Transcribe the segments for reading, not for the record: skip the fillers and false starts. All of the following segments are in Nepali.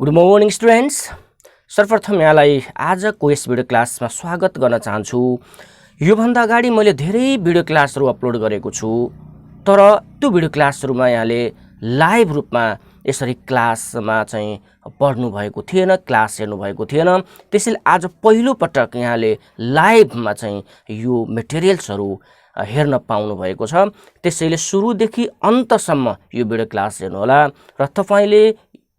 Good morning students. सर्वप्रथम यहाँलाई आजको यस भिडियो क्लासमा स्वागत गर्न चाहन्छु। योभन्दा अगाडि मैले धेरै भिडियो क्लासहरू अपलोड गरेको छु, तर त्यो भिडियो क्लासहरूमा यहाँले लाइभ रूपमा यसरी क्लासमा चाहिँ पढ्नु भएको थिएन, क्लास हेर्नु भएको थिएन। त्यसैले आज पहिलो पटक यहाँले लाइभमा चाहिँ यो मेटेरियल्सहरू हेर्न पाउनु भएको छ। त्यसैले सुरुदेखि अन्तसम्म यो भिडियो क्लास हेर्नुहोला र तपाईले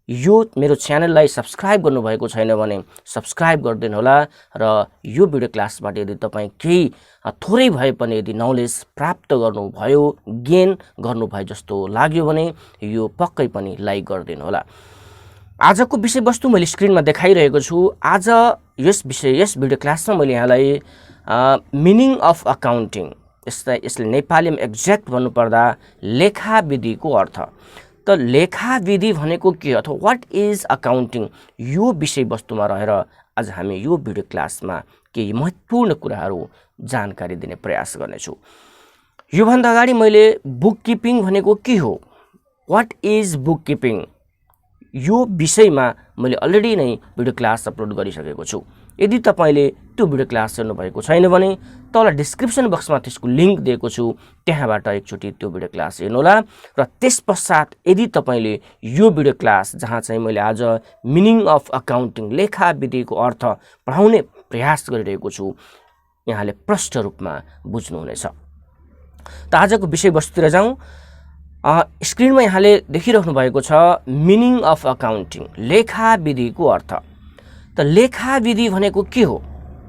यो मेरो च्यानललाई सब्स्क्राइब गर्नुभएको छैन भने सब्स्क्राइब गरिदिनु होला र यो भिडियो क्लासबाट यदि तपाईँ केही थोरै भए पनि यदि नलेज प्राप्त गर्नुभयो, गेन गर्नुभयो जस्तो लाग्यो भने यो पक्कै पनि लाइक गरिदिनु होला। आजको विषयवस्तु मैले स्क्रिनमा देखाइरहेको छु। आज यस भिडियो क्लासमा मैले यहाँलाई मिनिङ अफ अकाउन्टिङ, यसले नेपालीमा एक्ज्याक्ट भन्नुपर्दा लेखा विधिको अर्थ, त लेखा विधि भनेको के अथवा व्हाट इज अकाउन्टिङ, यो विषयवस्तुमा रहेर आज हामी यो भिडियो क्लासमा केही महत्त्वपूर्ण कुराहरू जानकारी दिने प्रयास गर्नेछु। योभन्दा अगाडि मैले बुक किपिङ भनेको के हो, व्हाट इज बुक किपिङ, यो विषयमा मैले अलरेडी नै भिडियो क्लास अपलोड गरिसकेको छु। यदि तपाईले त्यो भिडियो क्लास हेर्नु भएको छैन भने तल डिस्क्रिप्सन बक्समा त्यसको लिंक दिएको छु, त्यहाँबाट एकचोटि त्यो भिडियो क्लास हेर्नुहोला। र त्यसपश्चात यदि तपाईले यो भिडियो क्लास जहाँ चाहिँ मैले आज मिनिङ अफ अकाउन्टिङ, लेखा विधिको अर्थ पढाउने प्रयास गरिरहेको छु, यहाँले प्रष्ट रूपमा बुझ्नुहुनेछ। त आजको विषयवस्तुतिर जाउँ। स्क्रिनमा यहाँले देखिराख्नु भएको छ मिनिङ अफ अकाउन्टिङ, लेखा विधिको अर्थ। त लेखा विधि भनेको के हो,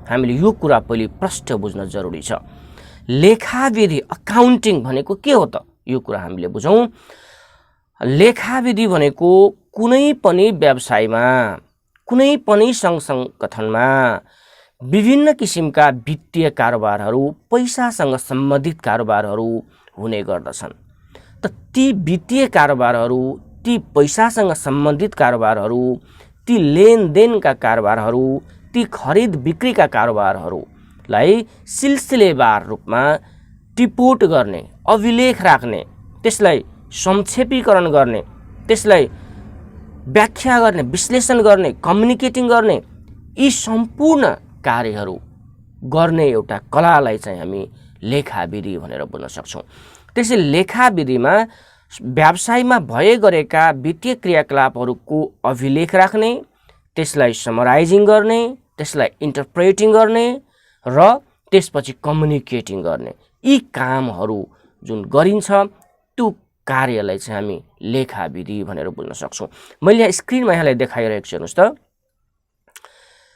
हामीले यो कुरा पहिले प्रष्ट बुझ्न जरुरी छ। लेखा विधि अकाउन्टिङ भनेको के हो त, यो कुरा हामीले बुझौँ। लेखा विधि भनेको कुनै पनि व्यवसायमा, कुनै पनि सङ्घ संगठनमा विभिन्न किसिमका वित्तीय कारोबारहरू, पैसासँग सम्बन्धित कारोबारहरू हुने गर्दछन्। त ती वित्तीय कारोबारहरू, ती पैसासँग सम्बन्धित कारोबारहरू, ती लेनदेनका कारोबारहरू, ती खरिद बिक्रीका कारोबारहरूलाई सिलसिलेवार रूपमा टिपोट गर्ने, अभिलेख राख्ने, त्यसलाई संक्षेपीकरण गर्ने, त्यसलाई व्याख्या गर्ने, विश्लेषण गर्ने, कम्युनिकेटिङ गर्ने, यी सम्पूर्ण कार्यहरू गर्ने एउटा कलालाई चाहिँ हामी लेखा विधि भनेर बुझ्न सक्छौँ। त्यसैले लेखा विधिमा व्यवसायमा भए गरेका वित्तीय क्रियाकलापहरूको अभिलेख राख्ने, त्यसलाई समराइजिङ गर्ने, त्यसलाई इन्टरप्रेटिङ गर्ने र त्यसपछि कम्युनिकेटिङ गर्ने, यी कामहरू जुन गरिन्छ त्यो कार्यलाई चाहिँ हामी लेखा विधि भनेर बुझ्न सक्छौँ। मैले यहाँ स्क्रिनमा यहाँलाई देखाइरहेको छु, हेर्नुहोस् त।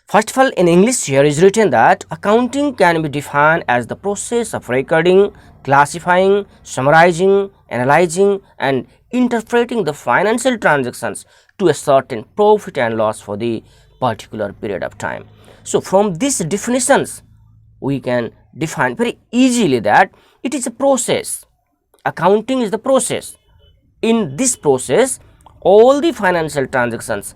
First of all, in English here is written that accounting can be defined as the process of recording, classifying, summarizing, analyzing and interpreting the financial transactions to a certain profit and loss for the particular period of time. So from these definitions we can define very easily that it is a process. Accounting is the process. In this process all the financial transactions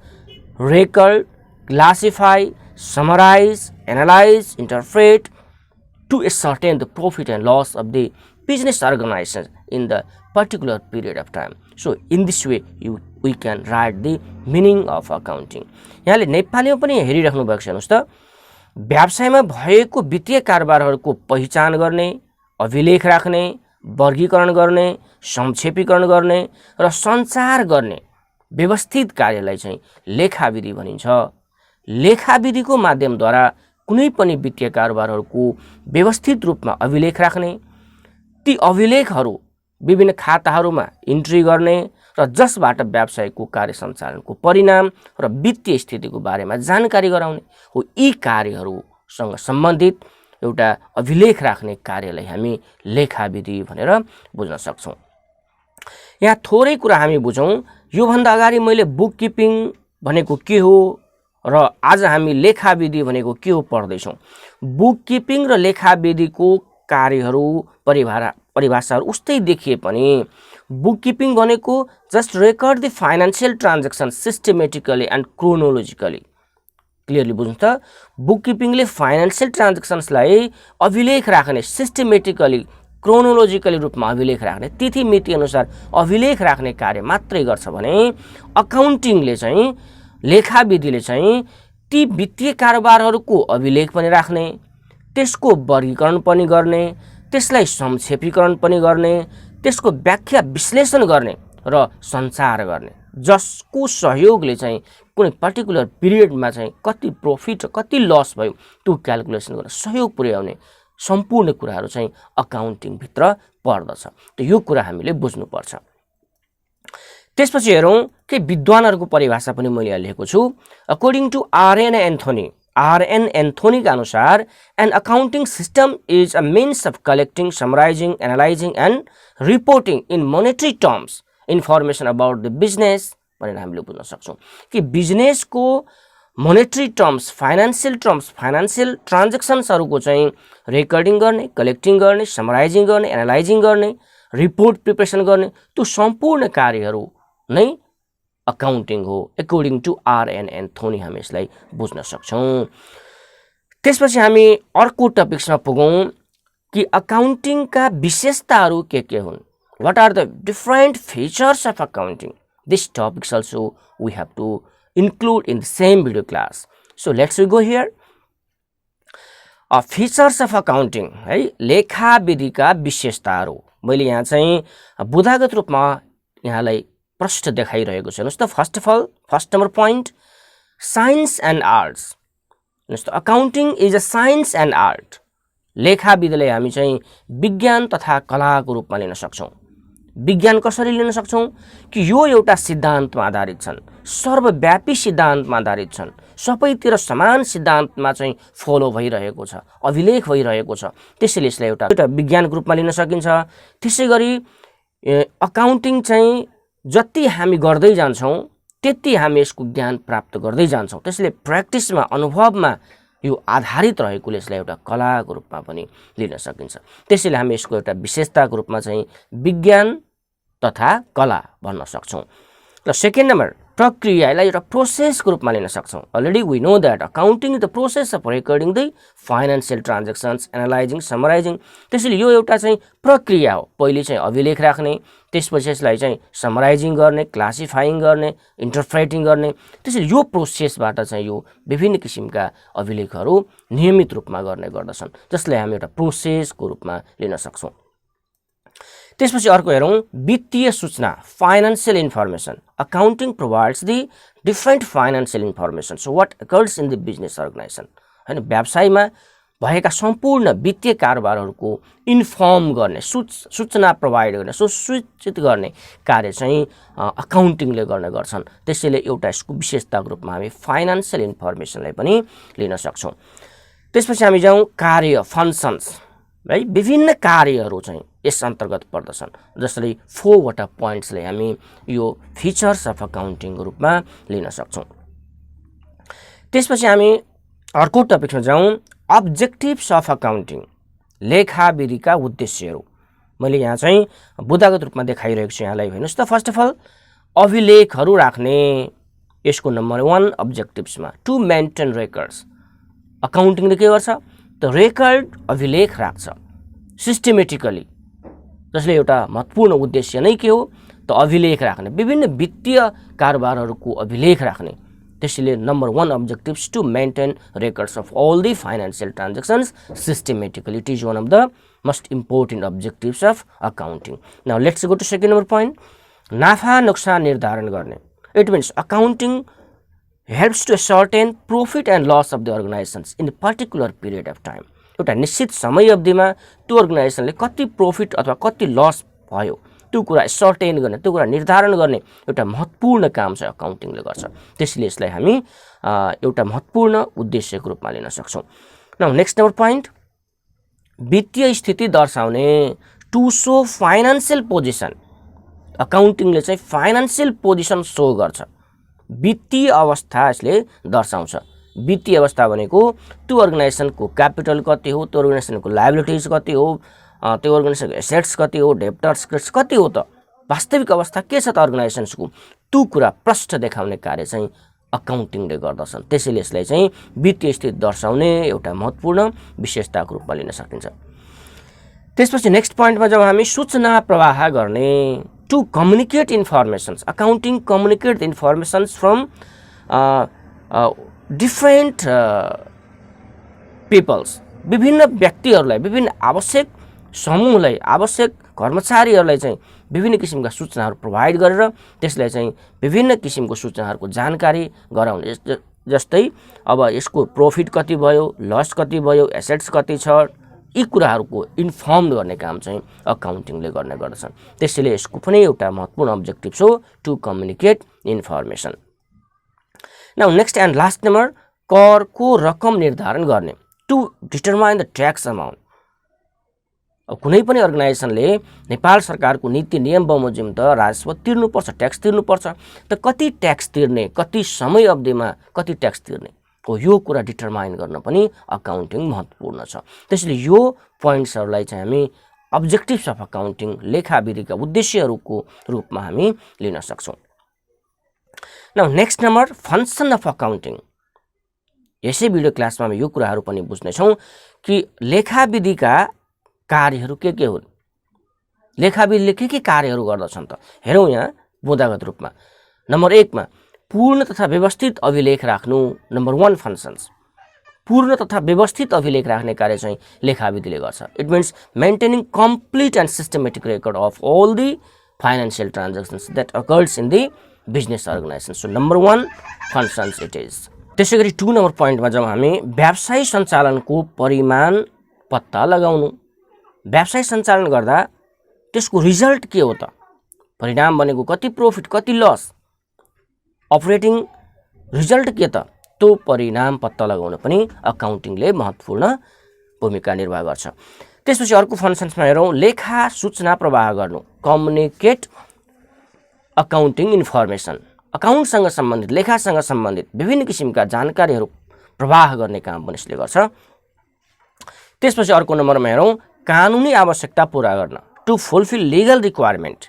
record, classify, summarize, analyze, interpret to ascertain the profit and loss of the business organization in the particular period of time. So in this way we can write the meaning of accounting. यहाँले नेपालीमा पनि हेरिराख्नु भएको छ, हेर्नुहोस् त। व्यवसायमा भएको वित्तीय कारोबारहरूको पहिचान गर्ने, अभिलेख राख्ने, वर्गीकरण गर्ने, संक्षेपीकरण गर्ने र सञ्चार गर्ने व्यवस्थित कार्यलाई चाहिँ लेखा विधि भनिन्छ। लेखा विधिको माध्यमद्वारा कुनै पनि वित्तीय कारोबारहरूको व्यवस्थित रूपमा अभिलेख राख्ने, ती अभिलेखहरू विभिन्न खाताहरूमा इन्ट्री गर्ने र जसबाट व्यवसायको कार्य सञ्चालनको परिणाम र वित्तीय स्थितिको बारेमा जानकारी गराउने हो, यी कार्यहरूसँग सम्बन्धित एउटा अभिलेख राख्ने कार्यलाई हामी लेखा विधि भनेर बुझ्न सक्छौँ। यहाँ थोरै कुरा हामी बुझौँ। योभन्दा अगाडि मैले बुक किपिङ भनेको के हो र आज हामी लेखा विधि भनेको के हो पढ्दैछौँ। बुक किपिङ र लेखा विधिको कार्यहरू, परिभाषाहरू उस्तै देखिए पनि बुक किपिङ भनेको just record the financial transaction systematically and chronologically. Clearly बुझ्नु त। बुक किपिङले फाइनेन्शियल ट्रान्जेक्सन्सलाई अभिलेख राख्ने, सिस्टमेटिकली क्रोनोलोजिकली रूपमा अभिलेख राख्ने, तिथि मिति अनुसार अभिलेख राख्ने कार्य मात्रै गर्छ भने अकाउन्टिङले चाहिँ लेखाविधिले चाहिँ ती वित्तीय कारोबारहरूको अभिलेख पनि राख्ने, त्यसको वर्गीकरण पनि गर्ने, त्यसलाई संक्षेपीकरण पनि गर्ने, त्यसको व्याख्या विश्लेषण गर्ने र सञ्चार गर्ने, जसको सहयोगले चाहिँ कुनै पर्टिकुलर पिरियडमा चाहिँ कति प्रॉफिट कति लस भयो त्यो क्याल्कुलेसन गर्न सहयोग पुर्याउने सम्पूर्ण कुराहरू चाहिँ अकाउन्टिङ भित्र पर्दछ। त यो कुरा हामीले बुझ्नुपर्छ। त्यसपछि हेरौँ के विद्वानहरूको परिभाषा पनि मैले यहाँ लेखेको छु। अकॉर्डिङ टु आरएन एन्थोनीका अनुसार an accounting system is a means of collecting, summarising, analysing and reporting in monetary terms information about the business भनेर हामीले बुझ्न सक्छौँ कि बिजनेसको मोनेटरी टर्म्स, फाइनान्सियल ट्रान्जेक्सन्सहरूको चाहिँ रेकर्डिङ गर्ने, कलेक्टिङ गर्ने, समराइजिङ गर्ने, एनालाइजिङ गर्ने, रिपोर्ट प्रिपरेसन गर्ने, त्यो सम्पूर्ण कार्यहरू नै अकाउन्टिङ हो। अकॉर्डिङ टु आरएन एन्थोनी हामी यसलाई बुझ्न सक्छौँ। त्यसपछि हामी अर्को टपिक्समा पुगौँ कि अकाउन्टिङका विशेषताहरू के हुन्। What are the different features of accounting? This topics also we have to include in the same video class. So let's go here. Features of accounting है लेखा विधिका विशेषताहरू मैले यहाँ चाहिँ बुदागत रूपमा यहाँलाई प्रश्न देखाइरहेको छु। हेर्नुस् त first number point science and arts. हेर्नुस् त accounting is a science and art. लेखा विधिलाई हामी चाहिँ विज्ञान तथा कलाको रूपमा लिन सक्छौँ। विज्ञान कसरी लिन सक्छौँ कि यो एउटा सिद्धान्तमा आधारित छन्, सर्वव्यापी सिद्धान्तमा आधारित छन्, सबैतिर समान सिद्धान्तमा चाहिँ फलो भइरहेको छ, अभिलेख भइरहेको छ, त्यसैले यसलाई एउटा विज्ञानको रूपमा लिन सकिन्छ। त्यसै गरी अकाउन्टिङ चाहिँ जति हामी गर्दै जान्छौँ त्यति हामी यसको ज्ञान प्राप्त गर्दै जान्छौँ, त्यसैले प्र्याक्टिसमा अनुभवमा यो आधारित रहेकोले यसलाई एउटा कलाको रूपमा पनि लिन सकिन्छ। त्यसैले हामी यसको एउटा विशेषताको रूपमा चाहिँ विज्ञान तथा कला भन्न सक्छौँ। र सेकेन्ड नम्बर प्रक्रियालाई एउटा प्रोसेसको रूपमा लिन सक्छौँ। Already we know that accounting is the process of recording the financial transactions, analysing, summarising. त्यसैले यो एउटा चाहिँ प्रक्रिया हो। पहिले चाहिँ अभिलेख राख्ने, त्यसपछि यसलाई चाहिँ समराइजिङ गर्ने, क्लासिफाइङ गर्ने, इन्टरप्रेटिङ गर्ने। त्यसैले यो प्रोसेसबाट चाहिँ यो विभिन्न किसिमका अभिलेखहरू नियमित रूपमा गर्ने गर्दछन्, जसलाई हामी एउटा प्रोसेसको रूपमा लिन सक्छौँ। त्यसपछि अर्को हेरौँ वित्तीय सूचना, financial information. Accounting provides the different financial information so what occurs in the business organisation. हैन, व्यवसायमा भएका सम्पूर्ण वित्तीय कारोबारहरूको इन्फर्म गर्ने, सूचना प्रोभाइड गर्ने, सूचित गर्ने कार्य चाहिँ अकाउन्टिङले गर्ने गर्छन्। त्यसैले एउटा यसको विशेषताको रूपमा हामी फाइनेन्सियल इन्फर्मेसनलाई पनि लिन सक्छौँ। त्यसपछि हामी जाउँ कार्य, फङ्सन्स है। विभिन्न कार्यहरू चाहिँ यस अन्तर्गत पर्दछन्, जसरी 4 वटा पोइन्ट्सले हामी यो फिचर्स अफ अकाउन्टिङको रूपमा लिन सक्छौँ। त्यसपछि हामी अर्को टपिकमा जाउँ अब्जेक्टिभ्स अफ अकाउन्टिङ, लेखा विधिका उद्देश्यहरू। मैले यहाँ चाहिँ बुदागत रूपमा देखाइरहेको छु यहाँलाई। हेर्नुहोस् त फर्स्ट अफ अल अभिलेखहरू राख्ने, यसको नम्बर 1 अब्जेक्टिभ्समा टु मेन्टेन रेकर्ड्स। अकाउन्टिङले के गर्छ त रेकर्ड अभिलेख राख्छ सिस्टेमेटिकली, जसले एउटा महत्त्वपूर्ण उद्देश्य नै के हो त अभिलेख राख्ने, विभिन्न वित्तीय कारोबारहरूको अभिलेख राख्ने। त्यसैले number 1 objectives to maintain records of all the financial transactions systematically. It is one of the most important objectives of accounting. Now let's go to second number point, नाफा नोक्सान निर्धारण गर्ने। It means accounting helps to ascertain profit and loss of the organizations in a particular period of time। एउटा निश्चित समय अवधिमा त्यो अर्गनाइजेसनले कति प्रॉफिट अथवा कति लस भयो त्यो कुरा सर्टेन गर्ने, त्यो कुरा निर्धारण गर्ने एउटा महत्त्वपूर्ण काम चाहिँ अकाउन्टिङले गर्छ। त्यसैले यसलाई हामी एउटा महत्त्वपूर्ण उद्देश्यको रूपमा लिन सक्छौँ। नाउ नेक्स्ट नम्बर पोइन्ट, वित्तीय स्थिति दर्शाउने, टु सो फाइनेन्सियल पोजिसन। अकाउन्टिङले चाहिँ फाइनेन्सियल पोजिसन सो गर्छ, वित्तीय अवस्था यसले दर्शाउँछ। वित्तीय अवस्था भनेको त्यो अर्गनाइजेसनको क्यापिटल कति हो, त्यो अर्गनाइजेसनको लायबिलिटिज कति हो, त्यो अर्गनाइजेसनको एसेट्स कति हो, डेप्टर्स क्रेडिट्स कति हो, त वास्तविक अवस्था के छ त अर्गनाइजेसनको, त्यो कुरा प्रष्ट देखाउने कार्य चाहिँ अकाउन्टिङले गर्दछन्। त्यसैले यसलाई चाहिँ वित्तीय स्थिति दर्शाउने एउटा महत्त्वपूर्ण विशेषताको रूपमा लिन सकिन्छ। त्यसपछि नेक्स्ट पोइन्टमा जब हामी सूचना प्रवाह गर्ने, to communicate informations. Accounting communicate informations from different peoples, विभिन्न व्यक्तिहरूलाई, विभिन्न आवश्यक समूहलाई, आवश्यक कर्मचारीहरूलाई चाहिँ विभिन्न किसिमका सूचनाहरू प्रोभाइड गरेर त्यसलाई चाहिँ विभिन्न किसिमको सूचनाहरूको जानकारी गराउने। जस्तै अब यसको प्रॉफिट कति भयो, लस कति भयो, एसेट्स कति छ, यी कुराहरूको इन्फर्म गर्ने काम चाहिँ अकाउन्टिङले गर्ने गर्दछन्। त्यसैले यसको पनि एउटा महत्त्वपूर्ण अब्जेक्टिभ हो to communicate information. Now next and last number, करको रकम निर्धारण गर्ने, to determine the tax amount. अब कुनै पनि अर्गनाइजेसनले नेपाल सरकारको नीति नियम बमोजिम त राजस्व तिर्नुपर्छ, ट्याक्स तिर्नुपर्छ, त कति ट्याक्स तिर्ने, कति समय अवधिमा कति ट्याक्स तिर्ने हो, यो कुरा डिटरमाइन गर्न पनि अकाउन्टिङ महत्त्वपूर्ण छ। त्यसैले यो पोइन्ट्सहरूलाई चाहिँ हामी अब्जेक्टिभ्स अफ अकाउन्टिङ, लेखाविधिका उद्देश्यहरूको रूपमा हामी लिन सक्छौँ। Now next number, function of accounting. यसै भिडियो क्लासमा हामी यो कुराहरू पनि बुझ्नेछौँ कि लेखाविधिका कार्यहरू के हुन्, लेखाविधिले के कार्यहरू गर्दछन् त। हेरौँ यहाँ बुँदागत रूपमा। नम्बर 1 मा पूर्ण तथा व्यवस्थित अभिलेख राख्नु, नम्बर 1 फङ्सन्स। पूर्ण तथा व्यवस्थित अभिलेख राख्ने कार्य चाहिँ लेखाविधिले गर्छ। It means maintaining complete and systematic record of all the financial transactions that occurs in the business organisation. So number 1 functions it is. त्यसै गरी 2 नम्बर पोइन्टमा जाउँ हामी, व्यवसाय सञ्चालनको परिमाण पत्ता लगाउनु। व्यवसाय सञ्चालन गर्दा त्यसको रिजल्ट के हो त, परिणाम भनेको कति प्रॉफिट, कति लस, अपरेटिङ रिजल्ट के त, त्यो परिणाम पत्ता लगाउन पनि अकाउन्टिङले महत्त्वपूर्ण भूमिका निर्वाह गर्छ। त्यसपछि अर्को फङ्सन्समा हेरौँ, लेखा सूचना प्रवाह गर्नु, कम्युनिकेट अकाउन्टिङ इन्फर्मेसन। अकाउन्टसँग सम्बन्धित, लेखासँग सम्बन्धित विभिन्न किसिमका जानकारीहरू प्रवाह गर्ने काम पनि यसले गर्छ। त्यसपछि अर्को नम्बरमा हेरौँ, कानुनी आवश्यकता पूरा गर्न, टु फुलफिल लिगल रिक्वायरमेन्ट।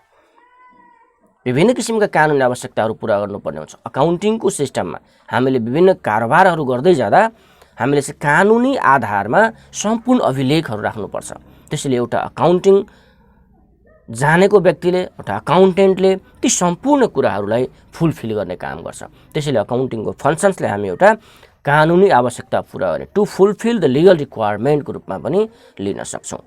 विभिन्न किसिमका कानुनी आवश्यकताहरू पूरा गर्नुपर्ने हुन्छ। अकाउन्टिङको सिस्टममा हामीले विभिन्न कारोबारहरू गर्दै जाँदा हामीले चाहिँ कानुनी आधारमा सम्पूर्ण अभिलेखहरू राख्नुपर्छ। त्यसैले एउटा अकाउन्टिङ जानेको व्यक्तिले, एउटा अकाउन्टेन्टले ती सम्पूर्ण कुराहरूलाई फुलफिल गर्ने काम गर्छ। त्यसैले अकाउन्टिङको फङ्सन्सले हामी एउटा कानुनी आवश्यकता पूरा गर्ने, टु फुलफिल द लिगल रिक्वायरमेन्टको रूपमा पनि लिन सक्छौँ।